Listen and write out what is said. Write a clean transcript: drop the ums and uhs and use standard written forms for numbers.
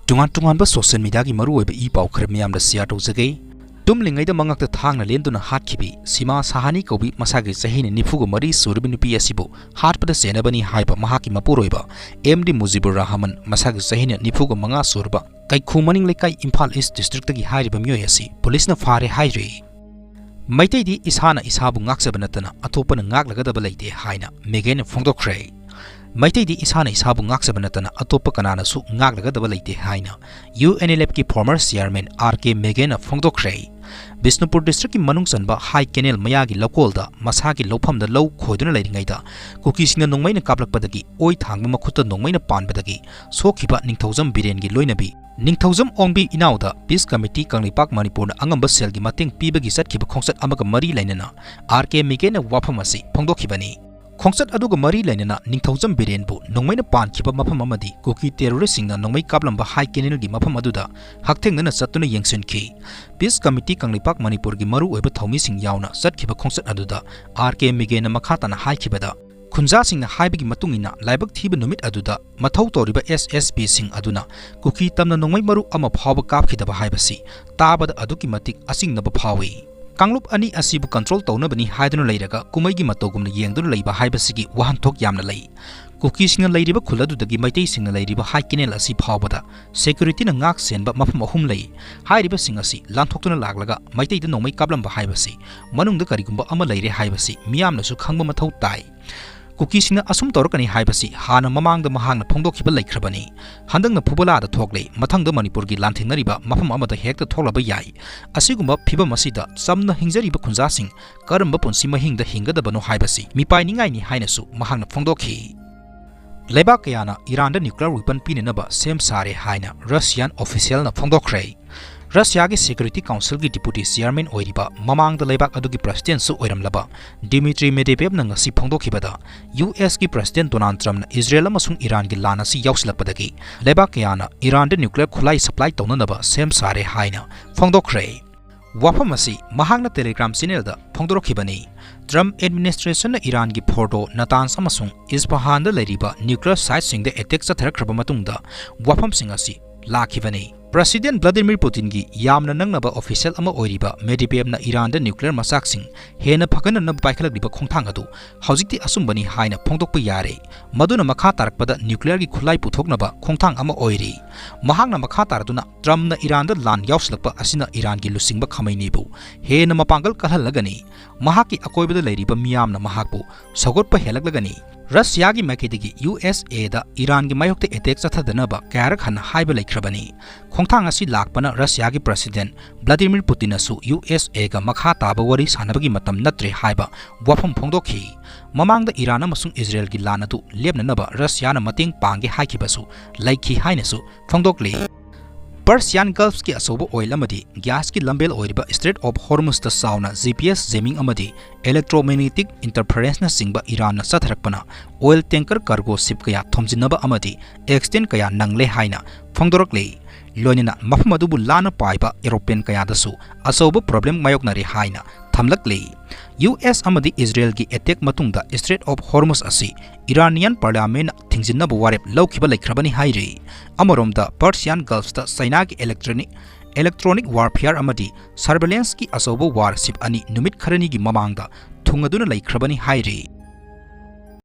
Tungan social media gi maruoiba I pau khar miyam da share tawjage tumlingai da mangak ta thangna lenduna hatkibi Seema Sahani kobi masagi chahini nifugo mari surbi nupi asibu Hatpada Chenba ni haiba mahaki Mapuroiba MD Mujibur Rahman masagi chahini nifugo manga surba kai khumaning lekai Imphal East district gi haiba miyoi asi police na fare hairi Meitei Di Esana isabu Ngakchagadabni atopana ngakoi haina megen phongdokre Meitei Di Esana isabu Ngakchagadabni atopana ngakoi haina UNLF ki former chairman RK megen phongdokre Bisnupur district ki manung sanba high canal mayagi lokolda masagi lophamda low khoiduna leiringaida kukisina nongmaina kaplakpadagi oi thangba makhutta nongmaina panbadagi sokhiba ningthaujam birengi loinabi ningthaujam ongbi inauda peace committee kanglipak manipur na angamba selgi mateng pibagi satkhiba khongsat amaga mari lainana RK megen wafam asi phongdokhibani Khongsat aduga mari lainana ningthaujam birenbu nongmaina pankhiba mafam amadi kuki terrorist singna nongmai kaplamba high canal gi mafam aduda hakthengna chatuna yengsinki peace committee kanglipak manipur gi maru oiba thomi sing yauna chatkhiba khongsat aduda RK migena makhatana haikhibada khunja singna haibagi matungina laibak thiba numit aduda mathau toriba SSP sing aduna kuki tamna nongmai maru ama phawba kapkhidaba haibasi tabada aduki matik asingnaba phawi Kanglup ani asibu control taunabani haiduna leiraga kumaigi matogumna yengduna leiba haibasigi wahanthok yamna lei kuki singa leiriba khuladudagi maitai singa leiriba high canal asi phawbada security na ngak senba mafam ahum lei hairiba singa si lanthokuna laglaga maitai da nongmai kablamba haibasi manungda karigumba ama leire haibasi miyamna su khangba mathau tai Kuki sina asum torkani haibasi hana mamangda mahangna phongdokhiba laikhrabani handangna phubala da thokle mathangda manipur gi lanthingnariba mafam amada hekta thoklaba yai asigumba phiba masida samna hingjariba khunjasing karamba punsi mahingda hingadabano haibasi mipai ningai ni hainasu mahangna phongdokhi Lebak kayana Iran da nuclear weapon pinenaba sem sare haina Russian official na phongdokhre Russia ki Security Council ki Deputy Chairman oiriba mamang da lebak adugi president su oiramlaba Dmitry Medvedev na ngasi phongdokhibada US ki President Donald Trump na Israel amasung Iran gi lana si yauslakpadagi lebak kayana Iran da nuclear khulai supply taunanaba sem sare haina phongdokhre wafamasi mahangna Telegram channel da phongdokhibani Trump administration na Iran gi photo Natanz amasung Isfahan da leriba nuclear site sing da attack chatharkraba matungda wafam singasi lakhibani President Vladimir Putin gi yamna nangnaba official ama oiriba Medvedev na Iran da nuclear masaksing hena phakana na paikhalakliba khongthang adu hojikti asumbani haina phongdokpa yare maduna makha tarakpada nuclear gi khulai puthoknaba khongthang ama oiri mahangna makha taraduna Trump na Iran da lan yauslakpa asina Iran gi lusingba khamainibu hena mapangal kalhalagani mahaki akoibada leiriba miyamna mahakbu sagotpa helaklagani Russia gi makidigi USA da Iran gi mayokte attack chathadanaba karak han haiba laikhrabani khongthang asi lakpana Russia gi President Vladimir Putin asu USA ga makha taba wari sanabagi matam natre haiba wafam phongdokhi mamangda Iran amasung Israel gi lanadu lepnanaba Russia na mateng pangge haikibasu laikhi hainasu phongdokli Persian Gulf ki asobo oil amadi gas ki lambel oiriba Strait of Hormuz ta sauna GPS jamming amadi electromagnetic interference na singba Iran na satharakpana oil tanker cargo ship kaya thomjinaba amadi extend kaya nangle haina phongdorakle loinina mafmadubu lana paiba European kaya dasu asobo problem mayoknari haina thamlakle US amadi Israel gi attack matungda Strait of Hormuz asi Iranian parliament thingjinnabu warep lawkhiba laikhrabani hairi amaromda Persian Gulf ta China gi electronic warfare amadi surveillance ki asobo warship ani numit kharani gi mamangda thungaduna laikhrabani hairi